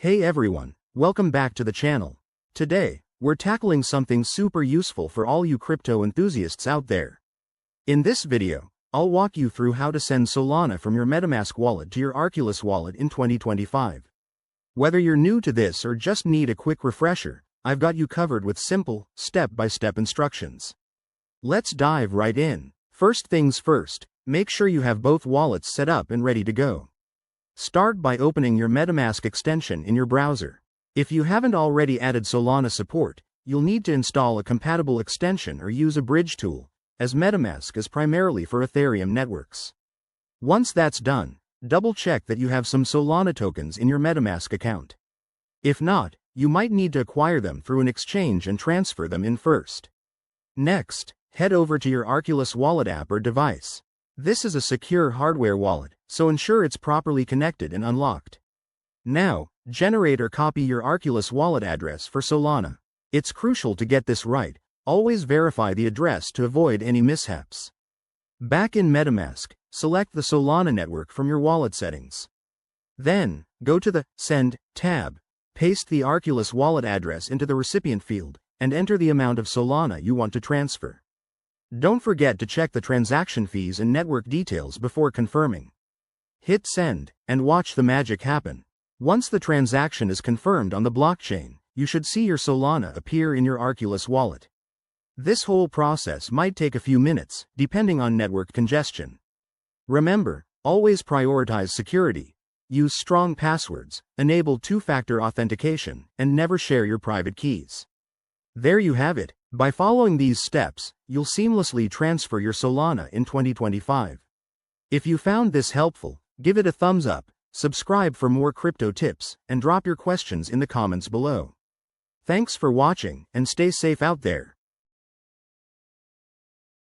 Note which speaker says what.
Speaker 1: Hey everyone, welcome back to the channel. Today, we're tackling something super useful for all you crypto enthusiasts out there. In this video, I'll walk you through how to send Solana from your Metamask wallet to your Arculus wallet in 2025. Whether you're new to this or just need a quick refresher, I've got you covered with simple, step-by-step instructions. Let's dive right in. First things first, make sure you have both wallets set up and ready to go. Start by opening your Metamask extension in your browser. If you haven't already added Solana support, you'll need to install a compatible extension or use a bridge tool, as Metamask is primarily for Ethereum networks. Once that's done, double-check that you have some Solana tokens in your Metamask account. If not, you might need to acquire them through an exchange and transfer them in first. Next, head over to your Arculus Wallet app or device. This is a secure hardware wallet, so ensure it's properly connected and unlocked. Now, generate or copy your Arculus wallet address for Solana. It's crucial to get this right. Always verify the address to avoid any mishaps. Back in Metamask, select the Solana network from your wallet settings. Then, go to the Send tab, paste the Arculus wallet address into the recipient field, and enter the amount of Solana you want to transfer. Don't forget to check the transaction fees and network details before confirming. Hit send, and watch the magic happen. Once the transaction is confirmed on the blockchain, you should see your Solana appear in your Arculus wallet. This whole process might take a few minutes, depending on network congestion. Remember, always prioritize security. Use strong passwords, enable two-factor authentication, and never share your private keys. There you have it. By following these steps, you'll seamlessly transfer your Solana in 2025. If you found this helpful, give it a thumbs up, subscribe for more crypto tips, and drop your questions in the comments below. Thanks for watching, and stay safe out there.